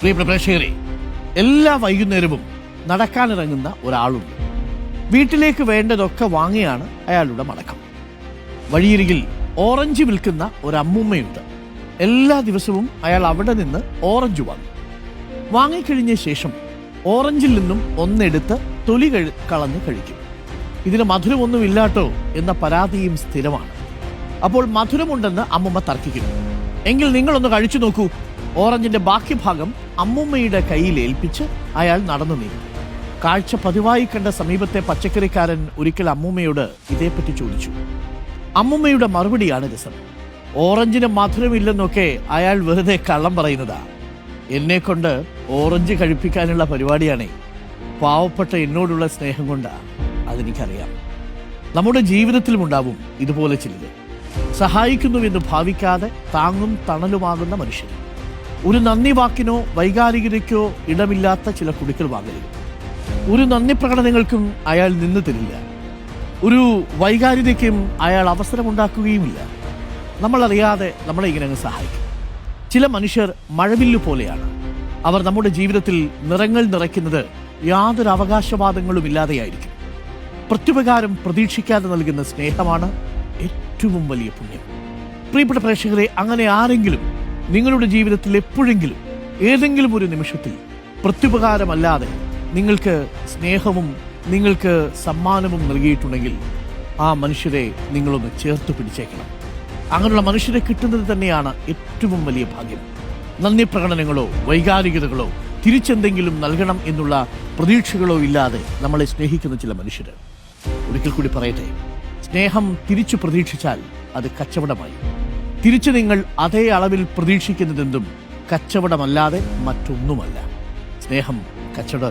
പ്രിയപ്പെട്ട പ്രേക്ഷകരെ, എല്ലാ വൈകുന്നേരവും നടക്കാനിറങ്ങുന്ന ഒരാളുണ്ട്. വീട്ടിലേക്ക് വേണ്ടതൊക്കെ വാങ്ങിയാണ് അയാളുടെ മടക്കം. വഴിയരികിൽ ഓറഞ്ച് വിൽക്കുന്ന ഒരമ്മൂമ്മയുണ്ട്. എല്ലാ ദിവസവും അയാൾ അവിടെ നിന്ന് ഓറഞ്ച് വാങ്ങും. വാങ്ങിക്കഴിഞ്ഞ ശേഷം ഓറഞ്ചിൽ നിന്നും ഒന്നെടുത്ത് തൊലി കളഞ്ഞ് കഴിക്കും. ഇതിന് മധുരമൊന്നുമില്ലാട്ടോ എന്ന പരാതിയും സ്ഥിരമാണ്. അപ്പോൾ മധുരമുണ്ടെന്ന് അമ്മുമ്മ തർക്കിക്കുന്നു. എങ്കിൽ നിങ്ങളൊന്ന് കഴിച്ചു നോക്കൂ. ഓറഞ്ചിന്റെ ബാക്കി ഭാഗം അമ്മുമ്മയുടെ കയ്യിൽ ഏൽപ്പിച്ച് അയാൾ നടന്നു നീങ്ങി. കാഴ്ച പതിവായി കണ്ട സമീപത്തെ പച്ചക്കറിക്കാരൻ ഒരിക്കൽ അമ്മുമ്മയോട് ഇതേപ്പറ്റി ചോദിച്ചു. അമ്മുമ്മയുടെ മറുപടിയാണ് രസം. ഓറഞ്ചിന് മധുരമില്ലെന്നൊക്കെ അയാൾ വെറുതെ കള്ളം പറയുന്നതാ. എന്നെ കൊണ്ട് ഓറഞ്ച് കഴിപ്പിക്കാനുള്ള പരിപാടിയാണേ. പാവപ്പെട്ട എന്നോടുള്ള സ്നേഹം കൊണ്ടാ. അതെനിക്കറിയാം. നമ്മുടെ ജീവിതത്തിലും ഉണ്ടാവും ഇതുപോലെ ചിലത്. സഹായിക്കുന്നുവെന്ന് ഭാവിക്കാതെ താങ്ങും തണലുമാകുന്ന മനുഷ്യൻ. ഒരു നന്ദി വാക്കിനോ വൈകാരികതയ്ക്കോ ഇടമില്ലാത്ത ചില കുടുക്കൽ വാങ്ങലുകൾ. ഒരു നന്ദി പ്രകടനങ്ങൾക്കും അയാൾ നിന്ന് തരില്ല. ഒരു വൈകാരികതയ്ക്കും അയാൾ അവസരമുണ്ടാക്കുകയുമില്ല. നമ്മളറിയാതെ നമ്മളെ ഇങ്ങനെ അങ്ങ് സഹായിക്കും. ചില മനുഷ്യർ മഴവില്ലു പോലെയാണ്. അവർ നമ്മുടെ ജീവിതത്തിൽ നിറങ്ങൾ നിറയ്ക്കുന്നത് യാതൊരു അവകാശവാദങ്ങളും ഇല്ലാതെയായിരിക്കും. പ്രത്യുപകാരം പ്രതീക്ഷിക്കാതെ നൽകുന്ന സ്നേഹമാണ് ഏറ്റവും വലിയ പുണ്യം. പ്രിയപ്പെട്ട പ്രേക്ഷകരെ, അങ്ങനെ ആരെങ്കിലും നിങ്ങളുടെ ജീവിതത്തിൽ എപ്പോഴെങ്കിലും ഏതെങ്കിലും ഒരു നിമിഷത്തിൽ പ്രത്യുപകാരമല്ലാതെ നിങ്ങൾക്ക് സ്നേഹവും നിങ്ങൾക്ക് സമ്മാനവും നൽകിയിട്ടുണ്ടെങ്കിൽ ആ മനുഷ്യരെ നിങ്ങളൊന്ന് ചേർത്ത് പിടിച്ചേക്കണം. അങ്ങനെയുള്ള മനുഷ്യരെ കിട്ടുന്നത് തന്നെയാണ് ഏറ്റവും വലിയ ഭാഗ്യം. നന്ദി പ്രകടനങ്ങളോ വൈകാരികതകളോ തിരിച്ചെന്തെങ്കിലും നൽകണം എന്നുള്ള പ്രതീക്ഷകളോ ഇല്ലാതെ നമ്മളെ സ്നേഹിക്കുന്ന ചില മനുഷ്യർ. ഒരിക്കൽ കൂടി പറയട്ടെ, സ്നേഹം തിരിച്ചു പ്രതീക്ഷിച്ചാൽ അത് കച്ചവടമായി. തിരിച്ചു നിങ്ങൾ അതേ അളവിൽ പ്രതീക്ഷിക്കുന്നതെന്തും കച്ചവടമല്ലാതെ മറ്റൊന്നുമല്ല. സ്നേഹം കച്ചവടം